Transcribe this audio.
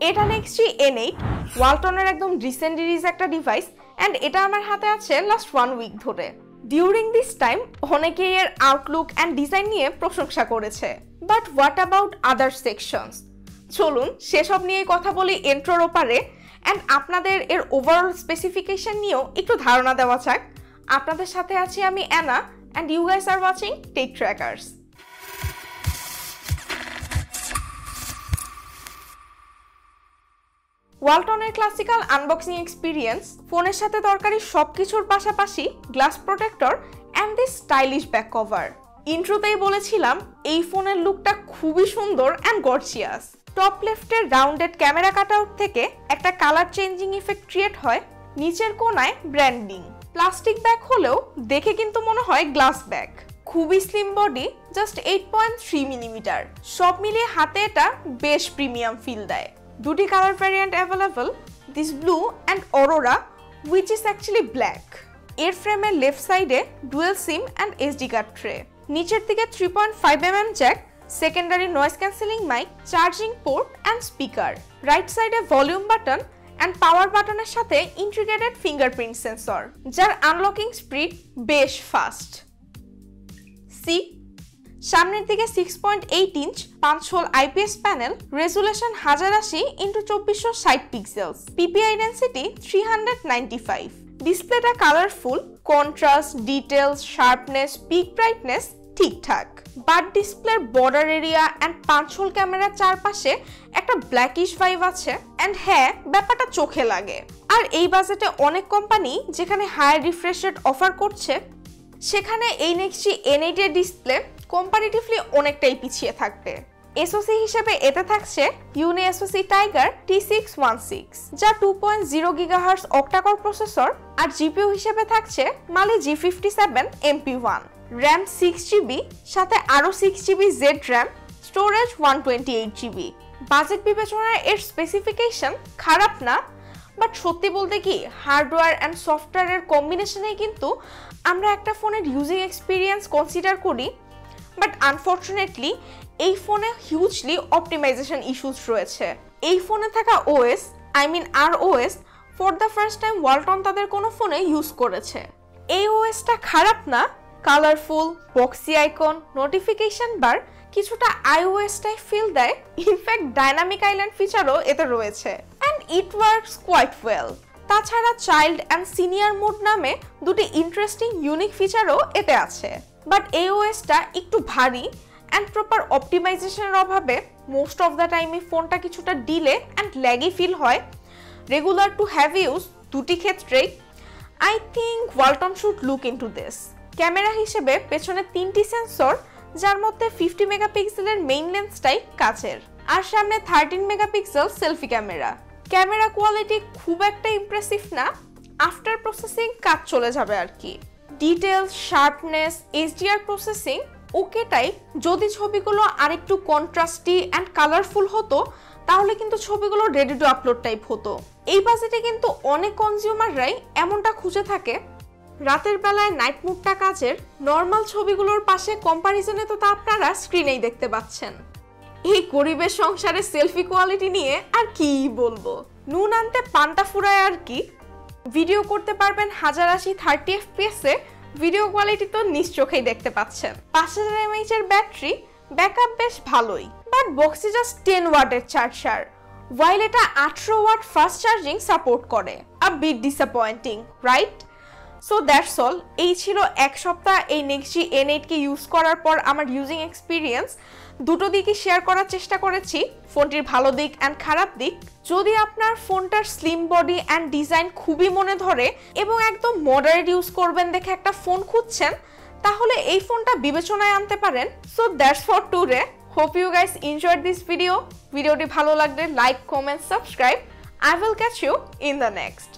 এটা NEXG N8 ওয়ালটনের একদম recent release একটা ডিভাইস এন্ড এটা আমার হাতে আছে লাস্ট 1 উইক ধরে। ডিউরিং দিস টাইম অনেকেই এর আউটলুক এন্ড ডিজাইন নিয়ে প্রশংসা করেছে, but what about other sections? চলুন সেসব নিয়ে কথা বলি ইন্ট্রোর ওপারে এন্ড আপনাদের এর ওভারঅল স্পেসিফিকেশন নিয়েও একটু ধারণা দেওয়া যাক। আপনাদের সাথে আছি আমি Anna and you guys are watching tech trackers. ওয়ালটনের ক্লাসিক্যাল আনবক্সিং এক্সপিরিয়েন্স, ফোনের সাথে দরকারি সবকিছুর পাশাপাশি glass protector and this stylish back cover. ইন্ট্রোতেই বলেছিলাম এই ফোনের লুকটা খুবই সুন্দর এন্ড গর্জিয়াস। টপ লেফটের রাউন্ডেড ক্যামেরা কাটআউট থেকে একটা কালার চেঞ্জিং ইফেক্ট ক্রিয়েট হয়, নিচের কোণায় ব্র্যান্ডিং। প্লাস্টিক ব্যাগ হলেও দেখে কিন্তু মনে হয় গ্লাস ব্যাগ। খুবই স্লিম বডি, জাস্ট 8.3 মিলিমিটার। সব মিলিয়ে হাতে এটা বেশ প্রিমিয়াম ফিল দেয়। দুটি colour variant available, this blue and aurora, which is actually black. এর ফ্রেমের লেফট সাইডে dual sim and SD card tray. নিচের দিকে 3.5mm jack, secondary noise cancelling mic, charging port and speaker. Right সাইডে volume button and power বাটনের সাথে integrated fingerprint sensor, যার unlocking speed বেশ ফাস্ট। সামনের দিকে 6.8 inch 5 hole IPS panel, resolution 1080x2460 pixels, PPI density 395। ডিসপ্লেটা colourful, contrast, details, sharpness, peak brightness ঠিকঠাক। But ডিসপ্লের বর্ডার এরিয়া এন্ড 5 হোল ক্যামেরার চারপাশে একটা ব্ল্যাকিশ ভাইব আছে এন্ড হ্যাঁ, ব্যাপারটা চোখে লাগে। আর এই বাজেটে অনেক কোম্পানি যেখানে হায়ার রিফ্রেশ রেট অফার করছে, সেখানে এই NEXG N8 এর ডিসপ্লে কম্পারেটিভলি অনেকটাই পিছিয়ে থাকবে। এসওসি হিসেবে এতে থাকছে ইউনি এসওসি টাইগার T616, যা 2.0 GHz অক্টাকোর প্রসেসর, আর জিপিইউ হিসেবে থাকছে মালি G57 MP1। র্যাম 6GB, সাথে আরো 6GB Z RAM, storage 128GB। Budget বিবেচনায় এর স্পেসিফিকেশন খারাপ না, বাট সত্যি বলতে কি হার্ডওয়্যার অ্যান্ড সফটওয়্যারের কম্বিনেশনে কিন্তু আমরা একটা ফোনের ইউজিং এক্সপিরিয়েন্স কনসিডার করি, বাট আনফর্চুনেটলি এই ফোনে হিউজলি অপটিমাইজেশন ইস্যুস রয়েছে। এই ফোনে থাকা OS, ROS, for the first time Walton তাদের কোনো ফোনে ইউজ করেছে। এই ওএসটা খারাপ না, colourful, boxy icon, notification bar কিছুটা iOS টাইপ ফিল দেয়। ইনফ্যাক্ট ডাইনামিক আইল্যান্ড ফিচারও এতে রয়েছে and it works quite well. তাছাড়া চাইল্ড অ্যান্ড সিনিয়র মোড নামে দুটি ইন্টারেস্টিং ইউনিক ফিচারও এতে আছে। বাট এই ওএসটা একটু ভারী অ্যান্ড প্রপার অপটিমাইজেশনের অভাবে মোস্ট অফ দ্য টাইমে ফোনটা কিছুটা ডিলে অ্যান্ড ল্যাগি ফিল হয়। রেগুলার টু হ্যাভ ইউজ দুটি ক্ষেত্রেই I think Walton should look into this. Camera হিসেবে পেছনে 3টি সেন্সর, যার মধ্যে 50 মেগাপিক্সেলের মেইন লেন্সটাই কাচের, আর সামনে 13 megapixel selfie camera. Camera quality খুব একটা ইমপ্রেসিভ না, আফটার প্রসেসিং কাজ চলে যাবে আর কি। ডিটেলস, শার্পনেস, এইচডিআর প্রসেসিং ওকে টাইপ। যদি ছবিগুলো আরেকটু কন্ট্রাস্টি অ্যান্ড কালারফুল হতো তাহলে কিন্তু ছবিগুলো রেডি টু আপলোড টাইপ হতো। এই বাজেটে কিন্তু অনেক কনজিউমাররাই এমনটা খুঁজে থাকে। রাতের বেলায় নাইট মুডটা কাজের, নর্মাল ছবিগুলোর পাশে কম্পারিজনে তো তা আপনারা স্ক্রিনেই দেখতে পাচ্ছেন। এই গরিবের সংসারে সেলফি কোয়ালিটি নিয়ে আর কি বলবো, নুন আনতে পান্তা ফুরায় আর কি। ভিডিও করতে পারবেন 1080 30 FPS এ, ভিডিও কোয়ালিটি তো নিজ চোখেই দেখতে পাচ্ছেন। 5000 mAh এর ব্যাটারি ব্যাকআপ বেশ ভালোই, বাট বক্সে জাস্ট 10 ওয়াটের চার্জার, ওয়াইল এটা 18 ওয়াট ফাস্ট চার্জিং সাপোর্ট করে। A bit disappointing, right? So that's all. এই ছিল এক সপ্তাহ এই NEXG N8 কে ইউজ করার পর আমার ইউজিং এক্সপিরিয়েন্স। দুটো দিকই শেয়ার করার চেষ্টা করেছি, ফোনটির ভালো দিক অ্যান্ড খারাপ দিক। যদি আপনার ফোনটার স্লিম বডি অ্যান্ড ডিজাইন খুবই মনে ধরে এবং একদম মডারেট ইউজ করবেন দেখে একটা ফোন খুঁজছেন, তাহলে এই ফোনটা বিবেচনায় আনতে পারেন। So that's for today. Hope you guys enjoyed this video. ভিডিওটি ভালো লাগলে like, comment, subscribe. I will catch you in the next.